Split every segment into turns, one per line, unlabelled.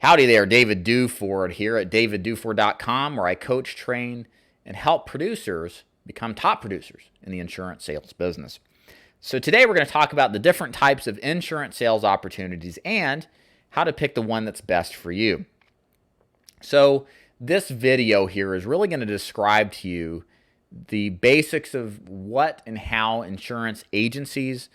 Howdy there, David Duford here at davidduford.com, where I coach, train, and help producers become top producers in the insurance sales business. So today we're going to talk about the different types of insurance sales opportunities and how to pick the one that's best for you. So this video here is really going to describe to you the basics of what and how insurance agencies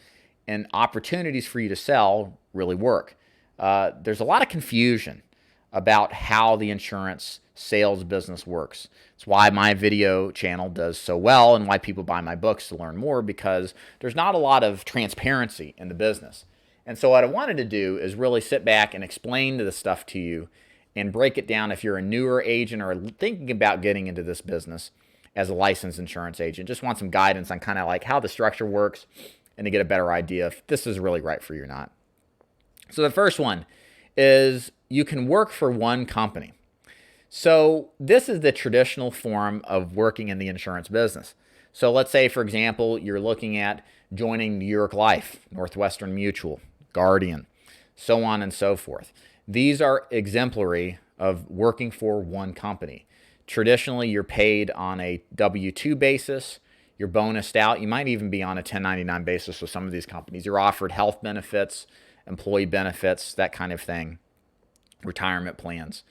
and opportunities for you to sell really work. There's a lot of confusion about how the insurance sales business works. It's why my video channel does so well and why people buy my books to learn more, because there's not a lot of transparency in the business. And so what I wanted to do is really sit back and explain this stuff to you and break it down if you're a newer agent or thinking about getting into this business as a licensed insurance agent. Just want some guidance on kind of like how the structure works and to get a better idea if this is really right for you or not. So the first one is you can work for one company. So this is the traditional form of working in the insurance business. So let's say, for example, you're looking at joining New York Life, Northwestern Mutual, Guardian, so on and so forth. These are exemplary of working for one company. Traditionally, you're paid on a W-2 basis. You're bonused out. You might even be on a 1099 basis with some of these companies. You're offered health benefits, employee benefits, that kind of thing, retirement plans.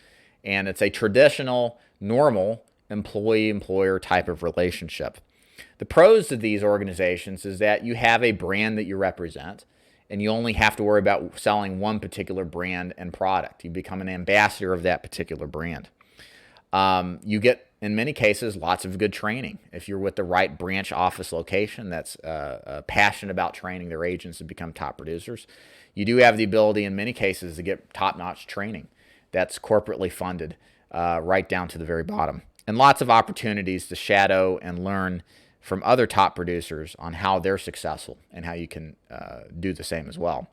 And it's a traditional, normal employee-employer type of relationship. The pros of these organizations is that you have a brand that you represent, and you only have to worry about selling one particular brand and product. You become an ambassador of that particular brand. You get, in many cases, lots of good training. If you're with the right branch office location that's passionate about training their agents to become top producers, you do have the ability in many cases to get top-notch training that's corporately funded right down to the very bottom. And lots of opportunities to shadow and learn from other top producers on how they're successful and how you can do the same as well.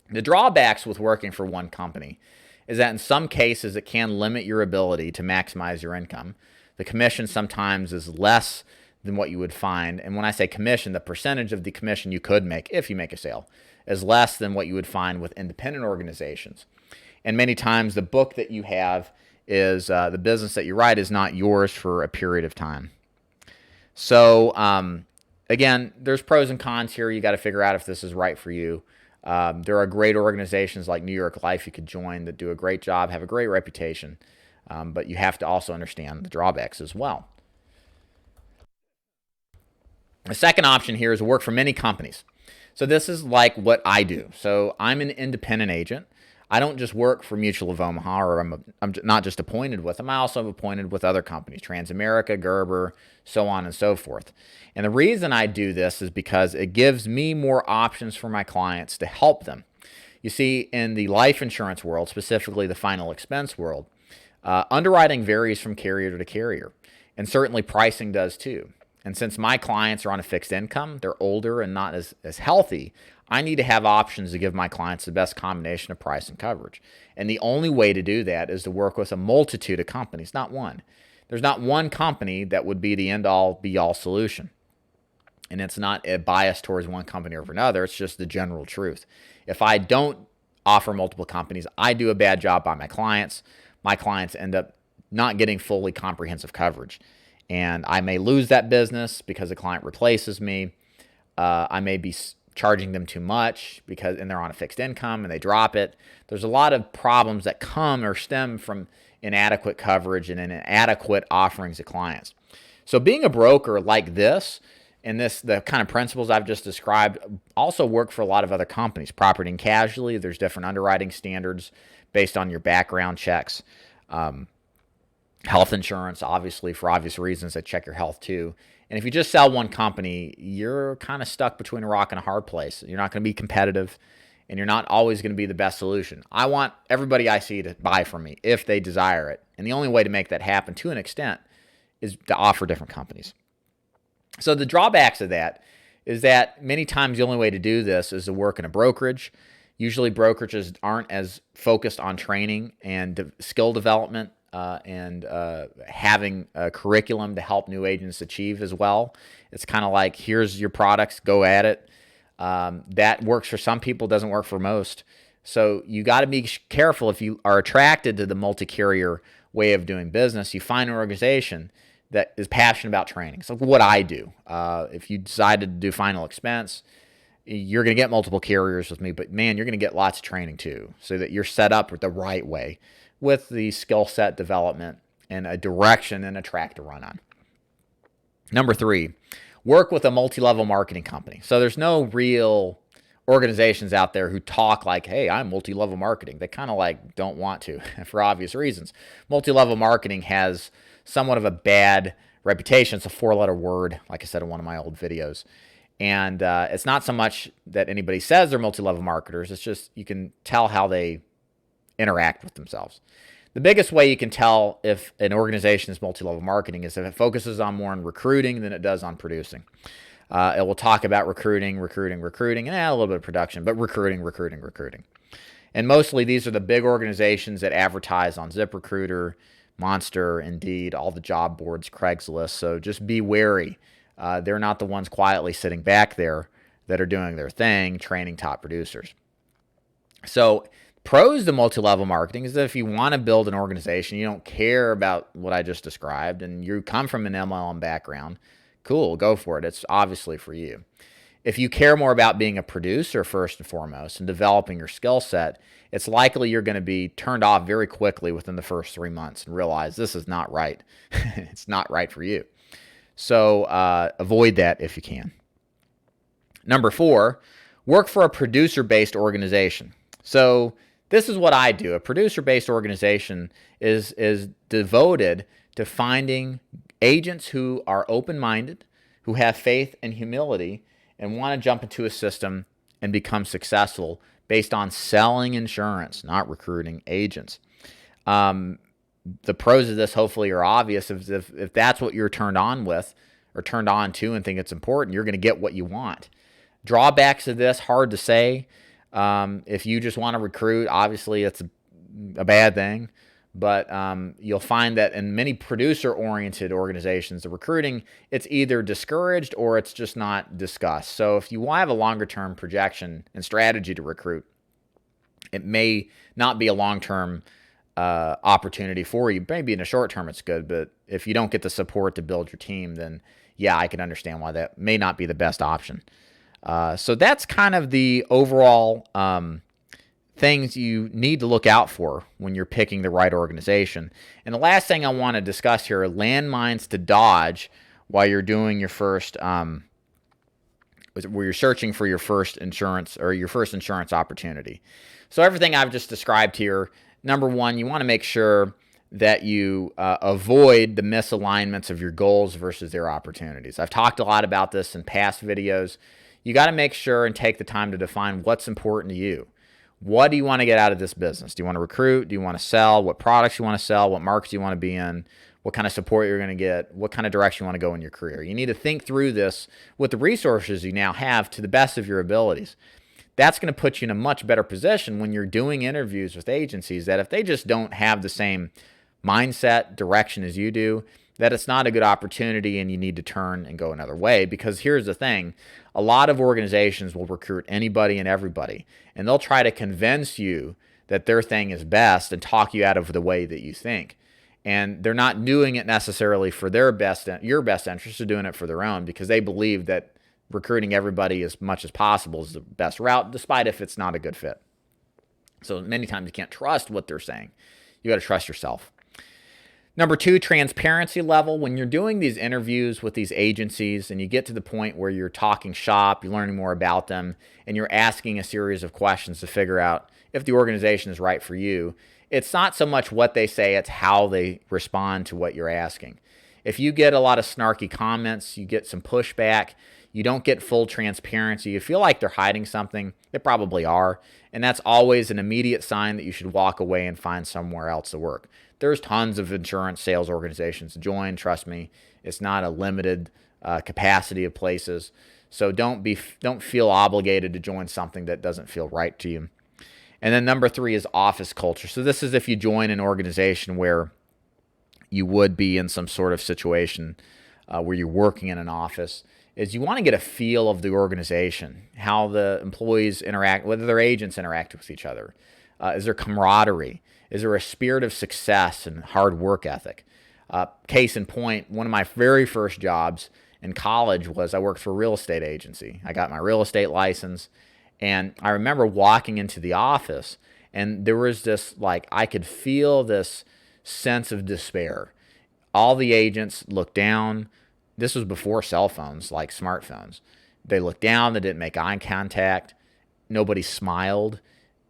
The drawbacks with working for one company is that in some cases it can limit your ability to maximize your income. The commission sometimes is less than what you would find. And when I say commission, the percentage of the commission you could make if you make a sale is less than what you would find with independent organizations. And many times the book that you have is the business that you write is not yours for a period of time. So again, there's pros and cons here. You got to figure out if this is right for you. There are great organizations like New York Life you could join that do a great job, have a great reputation, but you have to also understand the drawbacks as well. The second option here is to work for many companies. So this is like what I do. So I'm an independent agent. I don't just work for Mutual of Omaha, or I'm not just appointed with them. I also am appointed with other companies, Transamerica, Gerber, so on and so forth. And the reason I do this is because it gives me more options for my clients to help them. You see, in the life insurance world, specifically the final expense world, underwriting varies from carrier to carrier, and certainly pricing does too. And since my clients are on a fixed income, they're older and not as healthy, I need to have options to give my clients the best combination of price and coverage. And the only way to do that is to work with a multitude of companies, not one. There's not one company that would be the end-all, be-all solution. And it's not a bias towards one company over another. It's just the general truth. If I don't offer multiple companies, I do a bad job by my clients. My clients end up not getting fully comprehensive coverage. And I may lose that business because the client replaces me. I may be charging them too much and they're on a fixed income and they drop it. There's a lot of problems that come or stem from inadequate coverage and inadequate offerings to clients. So being a broker like this, and the kind of principles I've just described also work for a lot of other companies. Property and casualty, there's different underwriting standards based on your background checks. Health insurance, obviously, for obvious reasons, they check your health too. And if you just sell one company, you're kind of stuck between a rock and a hard place. You're not going to be competitive, and you're not always going to be the best solution. I want everybody I see to buy from me if they desire it. And the only way to make that happen to an extent is to offer different companies. So the drawbacks of that is that many times the only way to do this is to work in a brokerage. Usually brokerages aren't as focused on training and skill development and having a curriculum to help new agents achieve as well. It's kind of like, here's your products, go at it. That works for some people, doesn't work for most. So you got to be careful if you are attracted to the multi-carrier way of doing business. You find an organization that is passionate about training. So what I do, if you decided to do final expense, you're going to get multiple carriers with me, but man, you're going to get lots of training too, so that you're set up the right way with the skill set development and a direction and a track to run on. Number 3, work with a multi-level marketing company. So there's no real organizations out there who talk like, hey, I'm multi-level marketing. They kind of like don't want to for obvious reasons. Multi-level marketing has somewhat of a bad reputation. It's a 4-letter word, like I said in one of my old videos. And it's not so much that anybody says they're multi-level marketers. It's just you can tell how they interact with themselves. The biggest way you can tell if an organization is multi-level marketing is if it focuses on more on recruiting than it does on producing. It will talk about recruiting, and a little bit of production, but recruiting. And mostly these are the big organizations that advertise on ZipRecruiter, Monster, Indeed, all the job boards, Craigslist. So just be wary. They're not the ones quietly sitting back there that are doing their thing, training top producers. So pros to multi-level marketing is that if you want to build an organization, you don't care about what I just described, and you come from an MLM background, cool, go for it. It's obviously for you. If you care more about being a producer first and foremost and developing your skill set, it's likely you're going to be turned off very quickly within the first 3 months and realize this is not right. It's not right for you. So avoid that if you can. Number 4, work for a producer-based organization. So this is what I do. A producer-based organization is devoted to finding agents who are open-minded, who have faith and humility, and want to jump into a system and become successful based on selling insurance, not recruiting agents. The pros of this hopefully are obvious. If that's what you're turned on with or turned on to and think it's important, you're going to get what you want. Drawbacks of this, hard to say. If you just want to recruit, obviously it's a bad thing. But you'll find that in many producer-oriented organizations, the recruiting, it's either discouraged or it's just not discussed. So if you have a longer-term projection and strategy to recruit, it may not be a long-term opportunity for you. Maybe in the short term it's good, but if you don't get the support to build your team, then yeah, I can understand why that may not be the best option. So that's kind of the overall things you need to look out for when you're picking the right organization. And the last thing I want to discuss here are landmines to dodge while you're doing your first, where you're searching for your first insurance or your first insurance opportunity. So everything I've just described here, number 1, you want to make sure that you avoid the misalignments of your goals versus their opportunities. I've talked a lot about this in past videos. You got to make sure and take the time to define what's important to you. What do you want to get out of this business? Do you want to recruit? Do you want to sell? What products you want to sell? What markets you want to be in? What kind of support you're going to get? What kind of direction you want to go in your career? You need to think through this with the resources you now have to the best of your abilities. That's going to put you in a much better position when you're doing interviews with agencies that if they just don't have the same mindset, direction as you do, that it's not a good opportunity and you need to turn and go another way. Because here's the thing, a lot of organizations will recruit anybody and everybody, and they'll try to convince you that their thing is best and talk you out of the way that you think. And they're not doing it necessarily for your best interest, they're doing it for their own because they believe that recruiting everybody as much as possible is the best route, despite if it's not a good fit. So many times you can't trust what they're saying. You got to trust yourself. Number 2, transparency level. When you're doing these interviews with these agencies and you get to the point where you're talking shop, you're learning more about them, and you're asking a series of questions to figure out if the organization is right for you, it's not so much what they say, it's how they respond to what you're asking. If you get a lot of snarky comments, you get some pushback, you don't get full transparency, you feel like they're hiding something, they probably are, and that's always an immediate sign that you should walk away and find somewhere else to work. There's tons of insurance sales organizations to join. Trust me, it's not a limited capacity of places. So don't feel obligated to join something that doesn't feel right to you. And then number 3 is office culture. So this is if you join an organization where you would be in some sort of situation where you're working in an office. is you want to get a feel of the organization, how the employees interact, whether their agents interact with each other. Is there camaraderie? Is there a spirit of success and hard work ethic? Case in point, one of my very first jobs in college was I worked for a real estate agency. I got my real estate license, and I remember walking into the office, and there was this, like, I could feel this sense of despair. All the agents looked down. This was before cell phones, like smartphones. They looked down. They didn't make eye contact. Nobody smiled.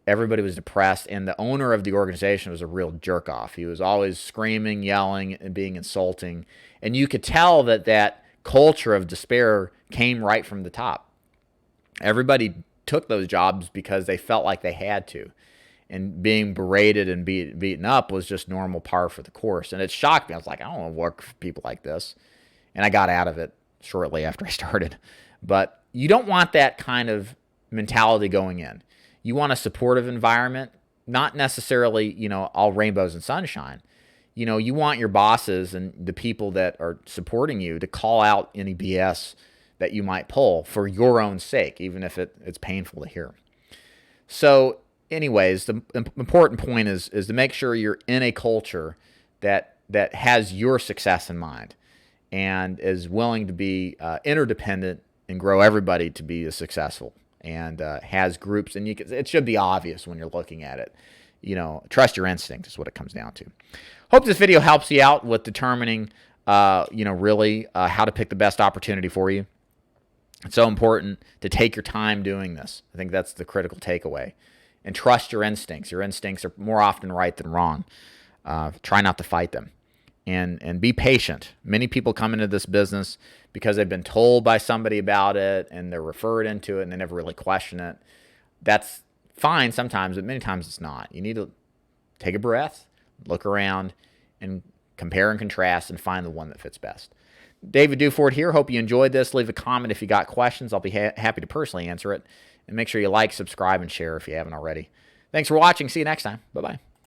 Everybody was depressed, and the owner of the organization was a real jerk-off. He was always screaming, yelling, and being insulting, and you could tell that that culture of despair came right from the top. Everybody took those jobs because they felt like they had to, and being berated and beaten up was just normal par for the course, and it shocked me. I was like, I don't want to work for people like this, and I got out of it shortly after I started. But you don't want that kind of mentality going in. You want a supportive environment, not necessarily, all rainbows and sunshine. You want your bosses and the people that are supporting you to call out any BS that you might pull for your own sake, even if it's painful to hear. So anyways, the important point is to make sure you're in a culture that has your success in mind and is willing to be interdependent and grow everybody to be successful, and has groups, and it should be obvious when you're looking at it. Trust your instinct is what it comes down to. Hope this video helps you out with determining, really how to pick the best opportunity for you. It's so important to take your time doing this. I think that's the critical takeaway. And trust your instincts. Your instincts are more often right than wrong. Try not to fight them. And be patient. Many people come into this business because they've been told by somebody about it, and they're referred into it, and they never really question it. That's fine sometimes, but many times it's not. You need to take a breath, look around, and compare and contrast and find the one that fits best. David Duford here. Hope you enjoyed this. Leave a comment if you got questions. I'll be happy to personally answer it. And make sure you like, subscribe, and share if you haven't already. Thanks for watching. See you next time. Bye-bye.